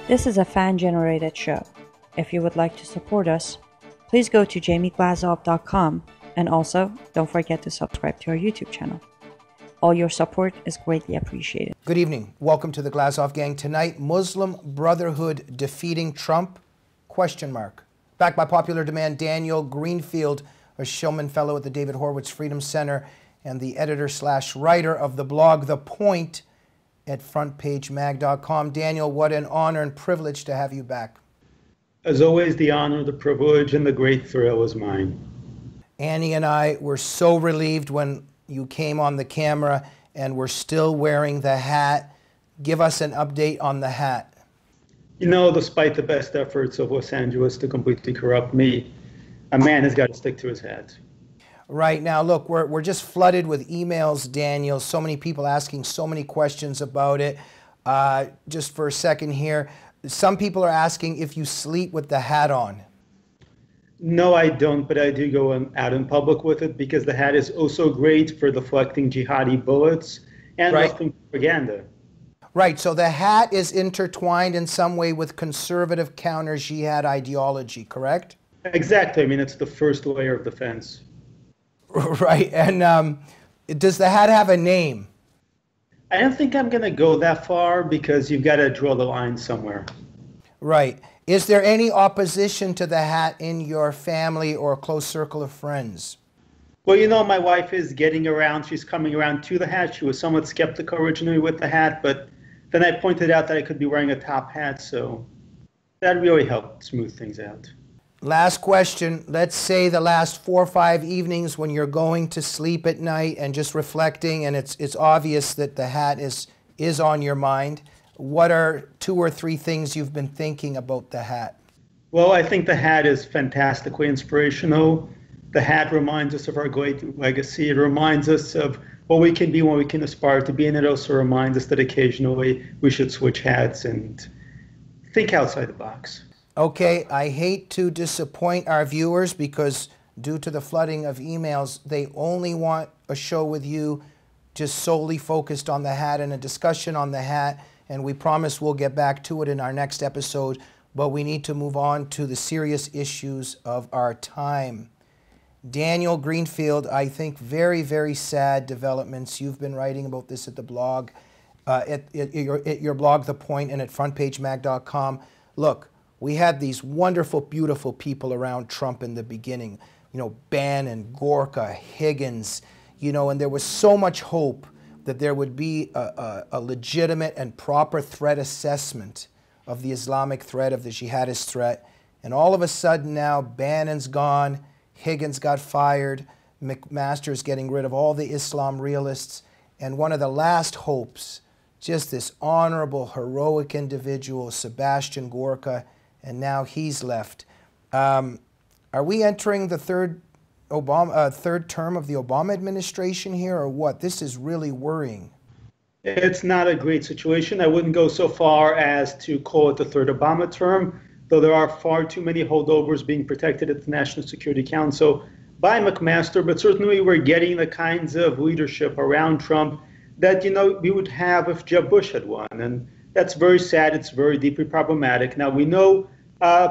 This is a fan-generated show. If you would like to support us, please go to jamieglazov.com, and also don't forget to subscribe to our YouTube channel. All your support is greatly appreciated. Good evening. Welcome to the Glazov Gang. Tonight, Muslim Brotherhood defeating Trump? Question mark. Backed by popular demand, Daniel Greenfield, a Shillman Fellow at the David Horowitz Freedom Center and the editor/writer of the blog The Point at frontpagemag.com. Daniel, what an honor and privilege to have you back. As always, the honor, the privilege, and the great thrill is mine. Annie and I were so relieved when you came on the camera, and we're still wearing the hat. Give us an update on the hat. You know, despite the best efforts of Los Angeles to completely corrupt me, a man has got to stick to his hat. Right now, look, we're just flooded with emails, Daniel. So many people asking so many questions about it. Just for a second here, some people are asking if you sleep with the hat on. No, I don't, but I do go out in public with it because the hat is also great for deflecting jihadi bullets and Muslim propaganda. Right, so the hat is intertwined in some way with conservative counter-jihad ideology, correct? Exactly. I mean, it's the first layer of defense. Right, and does the hat have a name? I don't think I'm going to go that far because you've got to draw the line somewhere. Right. Is there any opposition to the hat in your family or close circle of friends? Well, you know, my wife is getting around. She's coming around to the hat. She was somewhat skeptical originally with the hat, but then I pointed out that I could be wearing a top hat, so that really helped smooth things out. Last question. Let's say the last 4 or 5 evenings when you're going to sleep at night and just reflecting, and it's obvious that the hat is on your mind. What are 2 or 3 things you've been thinking about the hat? Well, I think the hat is fantastically inspirational. The hat reminds us of our great legacy. It reminds us of what we can be when we can aspire to be, and it also reminds us that occasionally we should switch hats and think outside the box. Okay, I hate to disappoint our viewers because due to the flooding of emails, they only want a show with you just solely focused on the hat and a discussion on the hat, and we promise we'll get back to it in our next episode, but we need to move on to the serious issues of our time. Daniel Greenfield, I think very, very sad developments. You've been writing about this at the blog, at your blog, The Point, and at frontpagemag.com. Look, we had these wonderful, beautiful people around Trump in the beginning, you know, Bannon, Gorka, Higgins, you know, and there was so much hope that there would be a legitimate and proper threat assessment of the Islamic threat, of the jihadist threat. And all of a sudden now, Bannon's gone, Higgins got fired, McMaster's getting rid of all the Islam realists, and one of the last hopes, just this honorable, heroic individual, Sebastian Gorka, and now he's left. Are we entering the third term of the Obama administration here, or what? This is really worrying. It's not a great situation. I wouldn't go so far as to call it the third Obama term, though there are far too many holdovers being protected at the National Security Council by McMaster, but certainly we're getting the kinds of leadership around Trump that, you know, we would have if Jeb Bush had won. And that's very sad. It's very deeply problematic. Now, we know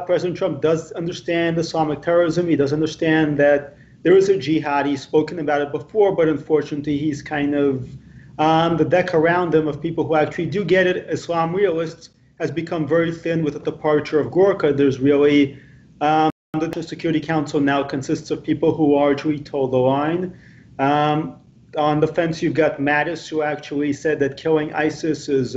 President Trump does understand Islamic terrorism. He does understand that there is a jihad. He's spoken about it before, but unfortunately, he's kind of the deck around him of people who actually do get it. Islam realists has become very thin with the departure of Gorka. There's really the Security Council now consists of people who largely toe the line. On the fence, you've got Mattis, who actually said that killing ISIS is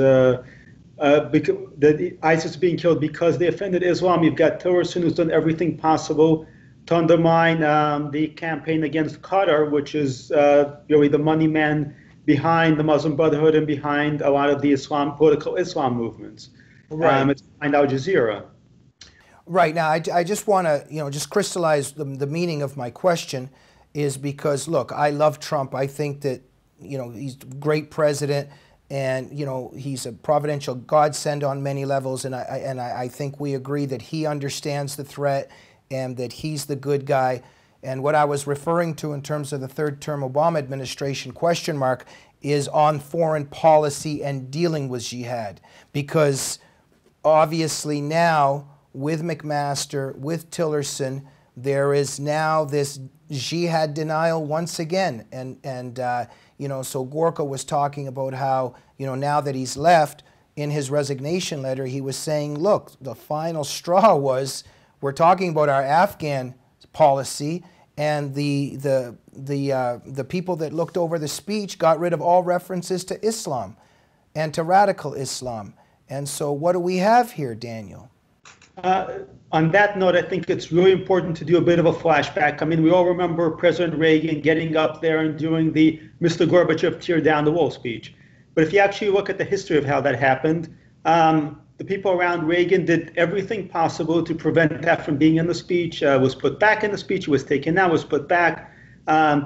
that ISIS is being killed because they offended Islam. You've got Tillerson, who's done everything possible to undermine the campaign against Qatar, which is really the money man behind the Muslim Brotherhood and behind a lot of the political Islam movements. Right. It's behind Al Jazeera. Right. Now, I just want to, you know, just crystallize the meaning of my question is because, look, I love Trump. I think that, you know, he's a great president. And, you know, he's a providential godsend on many levels, and I think we agree that he understands the threat and that he's the good guy. And what I was referring to in terms of the third-term Obama administration question mark is on foreign policy and dealing with jihad. Because obviously now with McMaster, with Tillerson, there is now this jihad denial once again. And you know, so Gorka was talking about how, you know, now that he's left, in his resignation letter, he was saying, look, the final straw was, we're talking about our Afghan policy, and the people that looked over the speech got rid of all references to Islam and to radical Islam. And so what do we have here, Daniel? On that note, I think it's really important to do a bit of a flashback. I mean, we all remember President Reagan getting up there and doing the Mr. Gorbachev tear down the wall speech. But if you actually look at the history of how that happened, the people around Reagan did everything possible to prevent that from being in the speech. Was put back in the speech, was taken out, was put back.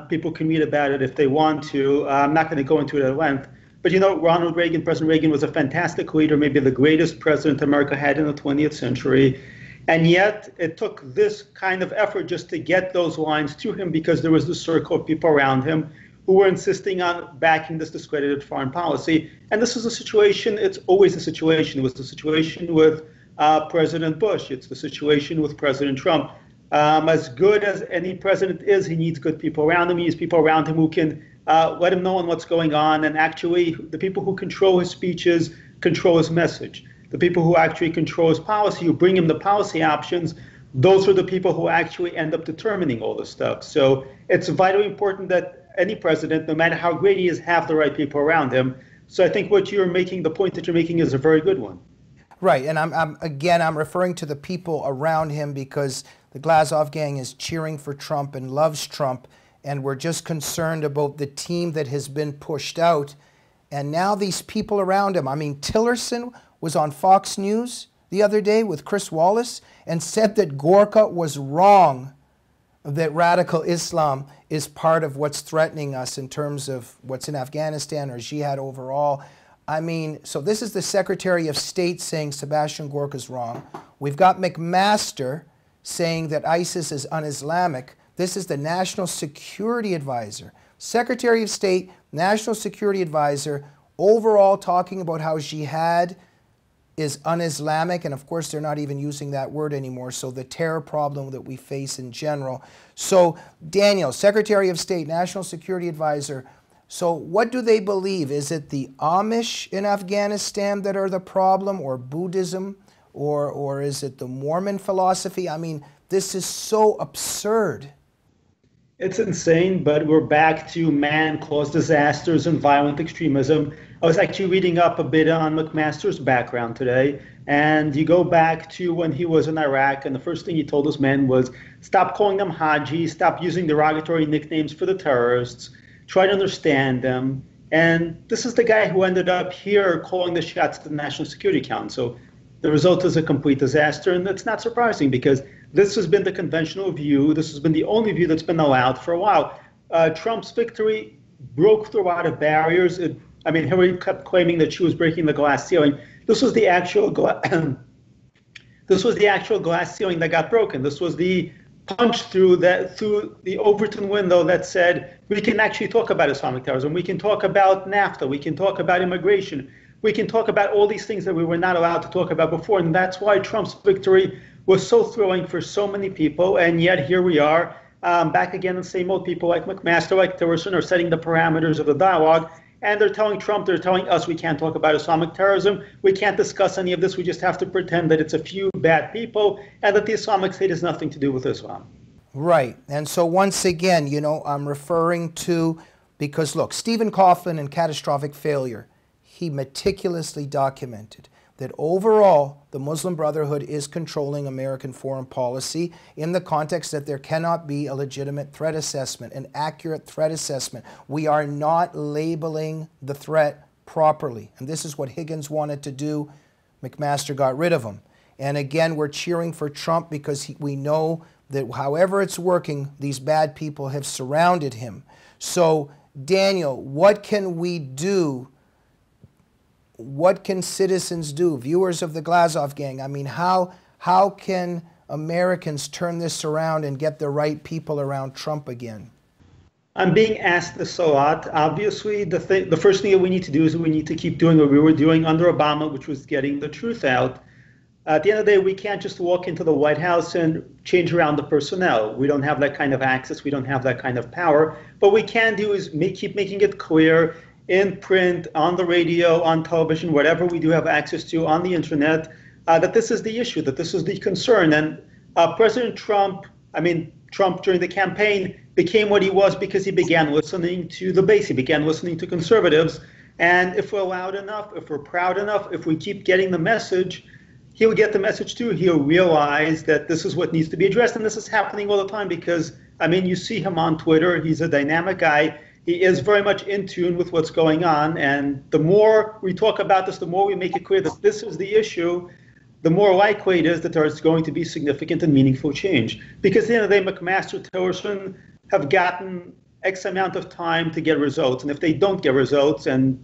People can read about it if they want to. I'm not going to go into it at length. But you know, Ronald Reagan, President Reagan, was a fantastic leader, maybe the greatest president America had in the 20th century. And yet it took this kind of effort just to get those lines to him, because there was this circle of people around him who were insisting on backing this discredited foreign policy. And this is a situation, it's always a situation. It was the situation with President Bush. It's the situation with President Trump. As good as any president is, he needs good people around him. He needs people around him who can let him know on what's going on. And actually, the people who control his speeches control his message. The people who actually control his policy, who bring him the policy options, those are the people who actually end up determining all this stuff. So it's vitally important that any president, no matter how great he is, have the right people around him. So I think what you're making, the point that you're making, is a very good one. Right, and I'm referring to the people around him, because the Glazov Gang is cheering for Trump and loves Trump, and we're just concerned about the team that has been pushed out. And now these people around him, I mean, Tillerson was on Fox News the other day with Chris Wallace and said that Gorka was wrong, that radical Islam is part of what's threatening us in terms of what's in Afghanistan or jihad overall. I mean, so this is the Secretary of State saying Sebastian Gorka's wrong. We've got McMaster saying that ISIS is un-Islamic. This is the National Security Advisor. Secretary of State, National Security Advisor, overall talking about how jihad is un-Islamic, and of course they're not even using that word anymore, so the terror problem that we face in general. So Daniel, Secretary of State, National Security Advisor, so what do they believe? Is it the Amish in Afghanistan that are the problem, or Buddhism, or is it the Mormon philosophy? I mean, this is so absurd. It's insane, but we're back to man-caused disasters and violent extremism. I was actually reading up a bit on McMaster's background today, and you go back to when he was in Iraq, and the first thing he told his men was, stop calling them Haji, stop using derogatory nicknames for the terrorists, try to understand them. And this is the guy who ended up here calling the shots at the National Security Council. The result is a complete disaster, and it's not surprising, because this has been the conventional view. This has been the only view that's been allowed for a while. Trump's victory broke through a lot of barriers. I mean, Hillary kept claiming that she was breaking the glass ceiling. This was the actual this was the actual glass ceiling that got broken. This was the punch through the Overton window that said we can actually talk about Islamic terrorism. We can talk about NAFTA. We can talk about immigration. We can talk about all these things that we were not allowed to talk about before. And that's why Trump's victory was so thrilling for so many people. And yet here we are, back again, the same old people like McMaster, like Tillerson, are setting the parameters of the dialogue. And they're telling Trump, they're telling us we can't talk about Islamic terrorism. We can't discuss any of this. We just have to pretend that it's a few bad people and that the Islamic State has nothing to do with Islam. Right. And so once again, you know, I'm referring to, because look, Stephen Coughlin in Catastrophic Failure, he meticulously documented that overall the Muslim Brotherhood is controlling American foreign policy in the context that there cannot be a legitimate threat assessment, an accurate threat assessment. We are not labeling the threat properly. And this is what Higgins wanted to do. McMaster got rid of him. And again, we're cheering for Trump because we know that however it's working, these bad people have surrounded him. So, Daniel, what can we do? What can citizens do, viewers of the Glazov Gang? I mean, how can Americans turn this around and get the right people around Trump again? I'm being asked this a lot. Obviously, the first thing that we need to do is we need to keep doing what we were doing under Obama, which was getting the truth out. At the end of the day, we can't just walk into the White House and change around the personnel. We don't have that kind of access. We don't have that kind of power. What we can do is keep making it clear in print, on the radio, on television, whatever we do have access to on the internet, that this is the issue, that this is the concern. And President Trump, Trump during the campaign became what he was because he began listening to the base. He began listening to conservatives. And if we're loud enough, if we're proud enough, if we keep getting the message, he'll get the message too. He'll realize that this is what needs to be addressed. And this is happening all the time because, you see him on Twitter. He's a dynamic guy. He is very much in tune with what's going on. And the more we talk about this, the more we make it clear that this is the issue, the more likely it is that there's going to be significant and meaningful change. Because at the end of the day, McMaster, Tillerson have gotten X amount of time to get results. And if they don't get results, then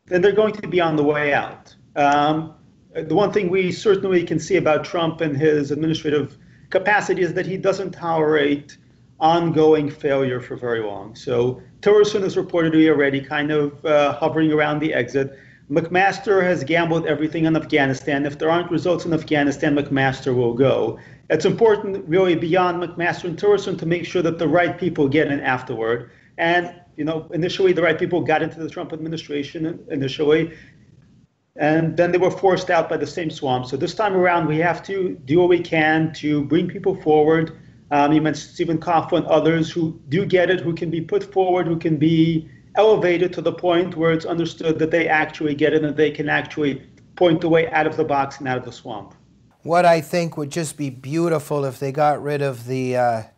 they're going to be on the way out. The one thing we certainly can see about Trump and his administrative capacity is that he doesn't tolerate ongoing failure for very long. So Tillerson is reportedly already kind of hovering around the exit. McMaster has gambled everything on Afghanistan. If there aren't results in Afghanistan, McMaster will go. It's important, really, beyond McMaster and Tillerson to make sure that the right people get in afterward. And, initially the right people got into the Trump administration initially. And then they were forced out by the same swamp. So this time around, we have to do what we can to bring people forward. You mentioned Stephen Coughlin, others who do get it, who can be put forward, who can be elevated to the point where it's understood that they actually get it and they can actually point the way out of the box and out of the swamp. What I think would just be beautiful if they got rid of the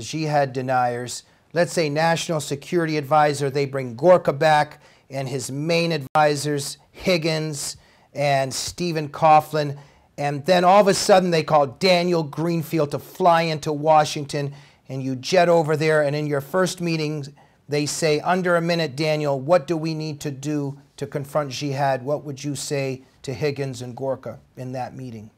jihad deniers. Let's say National Security Advisor, they bring Gorka back, and his main advisors, Higgins and Stephen Coughlin, and then all of a sudden they call Daniel Greenfield to fly into Washington, and you jet over there, and in your first meeting, they say, under a minute, Daniel, what do we need to do to confront jihad? What would you say to Higgins and Gorka in that meeting?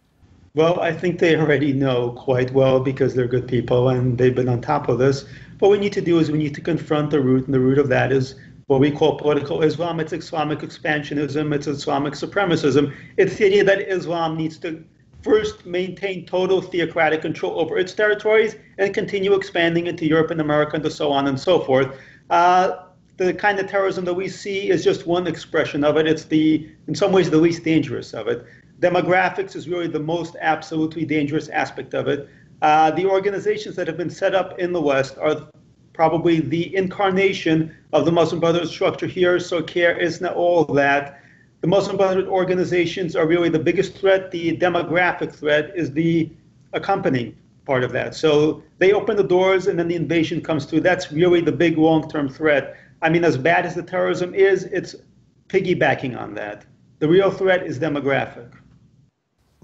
Well, I think they already know quite well because they're good people and they've been on top of this. What we need to do is we need to confront the root, and the root of that is what we call political Islam. It's Islamic expansionism. It's Islamic supremacism. It's the idea that Islam needs to first maintain total theocratic control over its territories and continue expanding into Europe and America and so on and so forth. The kind of terrorism that we see is just one expression of it. It's in some ways, the least dangerous of it. Demographics is really the most absolutely dangerous aspect of it. The organizations that have been set up in the West are probably the incarnation of the Muslim Brotherhood structure here. So CARE, ISNA, all of that. The Muslim Brotherhood organizations are really the biggest threat. The demographic threat is the accompanying part of that. So they open the doors and then the invasion comes through. That's really the big long-term threat. As bad as the terrorism is, it's piggybacking on that. The real threat is demographic.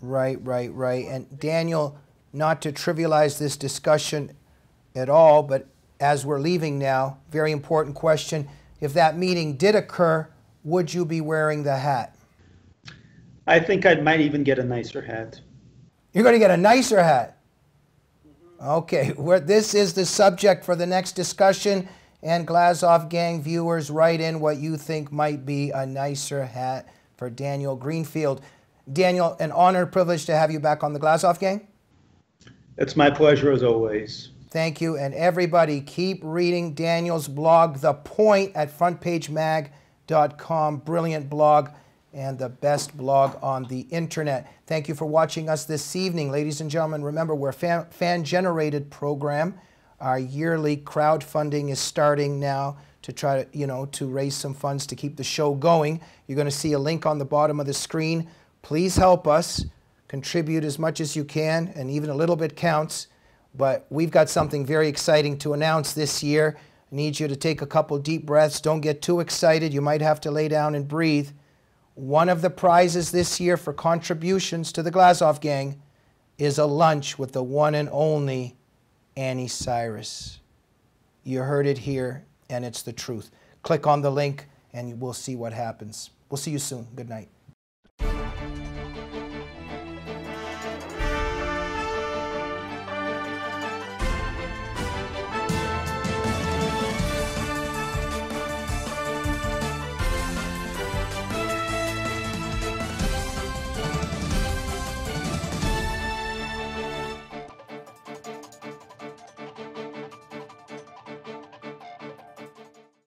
Right. And Daniel, not to trivialize this discussion at all, but as we're leaving now, very important question. If that meeting did occur, would you be wearing the hat? I think I might even get a nicer hat. You're going to get a nicer hat? Okay, this is the subject for the next discussion. And Glazov Gang viewers, write in what you think might be a nicer hat for Daniel Greenfield. Daniel, an honor, privilege to have you back on the Glazov Gang. It's my pleasure as always. Thank you. And everybody, keep reading Daniel's blog, The Point, at frontpagemag.com. Brilliant blog and the best blog on the internet. Thank you for watching us this evening. Ladies and gentlemen, remember, we're a fan-generated program. Our yearly crowdfunding is starting now to try to, to raise some funds to keep the show going. You're going to see a link on the bottom of the screen. Please help us. Contribute as much as you can, and even a little bit counts. But we've got something very exciting to announce this year. I need you to take a couple deep breaths. Don't get too excited. You might have to lay down and breathe. One of the prizes this year for contributions to the Glazov Gang is a lunch with the one and only Annie Cyrus. You heard it here, and it's the truth. Click on the link, and we'll see what happens. We'll see you soon. Good night.